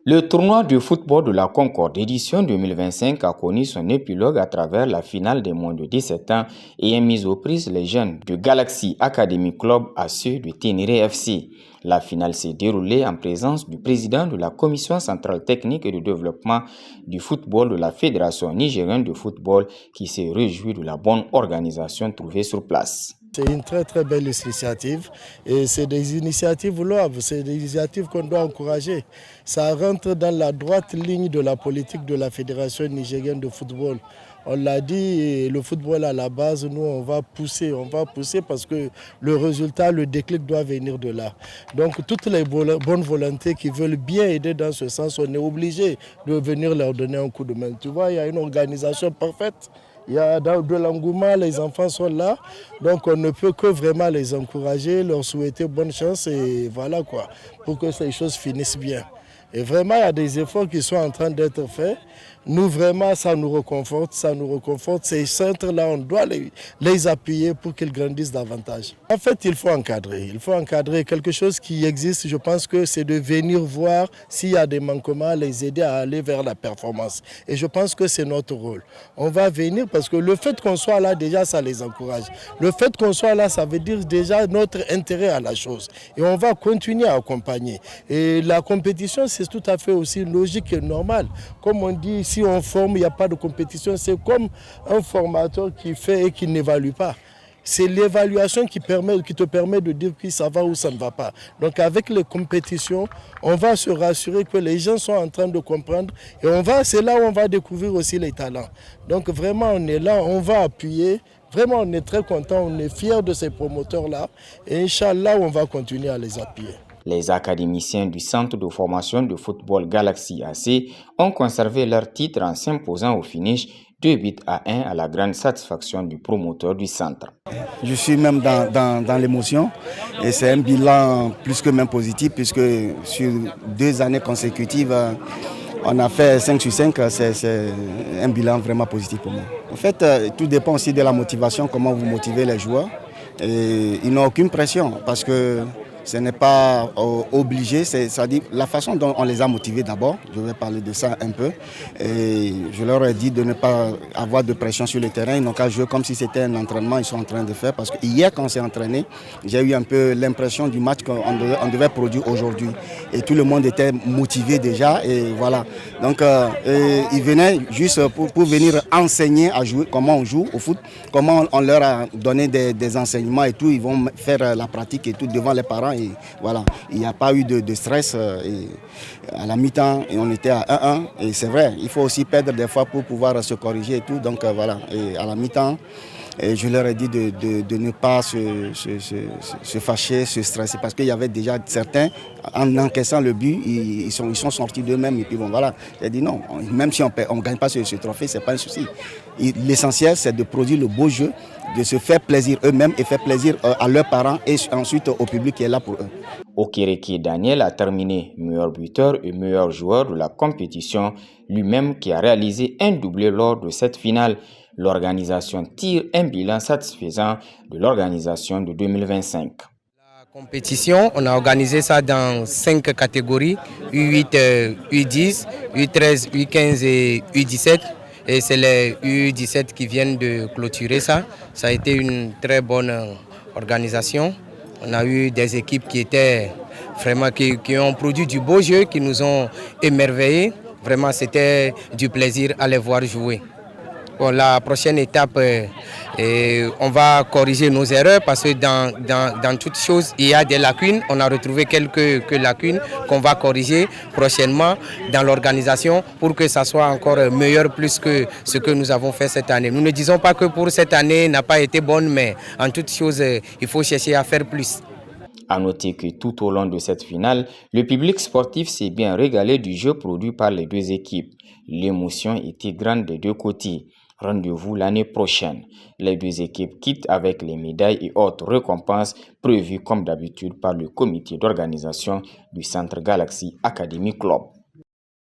Le tournoi de football de la Concorde édition 2025 a connu son épilogue à travers la finale des moins de 17 ans ayant mis aux prises les jeunes de Galaxy Academy Club à ceux de Ténéré FC. La finale s'est déroulée en présence du président de la Commission centrale technique et de développement du football de la Fédération nigérienne de football qui s'est réjoui de la bonne organisation trouvée sur place. C'est une très belle initiative et c'est des initiatives louables, c'est des initiatives qu'on doit encourager. Ça rentre dans la droite ligne de la politique de la Fédération nigérienne de football. On l'a dit, le football à la base, nous on va pousser parce que le résultat, le déclic doit venir de là. Donc toutes les bonnes volontés qui veulent bien aider dans ce sens, on est obligé de venir leur donner un coup de main. Tu vois, il y a une organisation parfaite. Il y a de l'engouement, les enfants sont là, donc on ne peut que vraiment les encourager, leur souhaiter bonne chance et voilà quoi, pour que ces choses finissent bien. Et vraiment, il y a des efforts qui sont en train d'être faits. Nous, vraiment, ça nous reconforte. Ces centres-là, on doit les appuyer pour qu'ils grandissent davantage. En fait, il faut encadrer quelque chose qui existe. Je pense que c'est de venir voir s'il y a des manquements, les aider à aller vers la performance. Et je pense que c'est notre rôle. On va venir parce que le fait qu'on soit là, déjà, ça les encourage. Le fait qu'on soit là, ça veut dire déjà notre intérêt à la chose. Et on va continuer à accompagner. Et la compétition, c'est tout à fait aussi logique et normal. Comme on dit, si on forme, il n'y a pas de compétition. C'est comme un formateur qui fait et qui n'évalue pas. C'est l'évaluation qui te permet de dire que ça va ou ça ne va pas. Donc avec les compétitions, on va se rassurer que les gens sont en train de comprendre et c'est là où on va découvrir aussi les talents. Donc vraiment, on est là, on va appuyer. Vraiment, on est très content, on est fiers de ces promoteurs-là. Et Inch'Allah, on va continuer à les appuyer. Les académiciens du centre de formation de football Galaxy AC ont conservé leur titre en s'imposant au finish 2-1 à la grande satisfaction du promoteur du centre. Je suis même dans l'émotion et c'est un bilan plus que même positif puisque sur 2 années consécutives, on a fait 5 sur 5, c'est un bilan vraiment positif pour moi. En fait, tout dépend aussi de la motivation, comment vous motivez les joueurs. Et ils n'ont aucune pression parce que ce n'est pas obligé, c'est-à-dire la façon dont on les a motivés d'abord, je vais parler de ça un peu. Et je leur ai dit de ne pas avoir de pression sur le terrain, ils n'ont qu'à jouer comme si c'était un entraînement qu'ils sont en train de faire. Parce que hier quand on s'est entraîné, j'ai eu un peu l'impression du match qu'on devait produire aujourd'hui. Et tout le monde était motivé déjà et voilà. Donc ils venaient juste pour venir enseigner à jouer, comment on joue au foot, comment on leur a donné des enseignements et tout, ils vont faire la pratique et tout devant les parents. Et voilà, il n'y a pas eu de stress à la mi-temps et on était à 1-1 et c'est vrai, il faut aussi perdre des fois pour pouvoir se corriger et tout, donc voilà, et à la mi-temps je leur ai dit de ne pas se fâcher, se stresser parce qu'il y avait déjà certains, en encaissant le but, ils sont sortis d'eux-mêmes et puis bon voilà, j'ai dit non, même si on ne gagne pas ce trophée, c'est pas un souci. L'essentiel c'est de produire le beau jeu, de se faire plaisir eux-mêmes et faire plaisir à leurs parents et ensuite au public qui est là pour eux. Okereke Daniel a terminé meilleur buteur et meilleur joueur de la compétition, lui-même qui a réalisé un doublé lors de cette finale. L'organisation tire un bilan satisfaisant de l'organisation de 2025. La compétition, on a organisé ça dans 5 catégories, U8, U10, U13, U15 et U17. Et c'est les U17 qui viennent de clôturer ça. Ça a été une très bonne organisation. On a eu des équipes qui étaient vraiment qui ont produit du beau jeu, qui nous ont émerveillés. Vraiment, c'était du plaisir à les voir jouer. Bon, la prochaine étape, on va corriger nos erreurs parce que dans toutes choses, il y a des lacunes. On a retrouvé quelques lacunes qu'on va corriger prochainement dans l'organisation pour que ça soit encore meilleur plus que ce que nous avons fait cette année. Nous ne disons pas que pour cette année n'a pas été bonne, mais en toutes choses, il faut chercher à faire plus. À noter que tout au long de cette finale, le public sportif s'est bien régalé du jeu produit par les deux équipes. L'émotion était grande des deux côtés. Rendez-vous l'année prochaine. Les deux équipes quittent avec les médailles et autres récompenses prévues comme d'habitude par le comité d'organisation du Centre Galaxy Academy Club.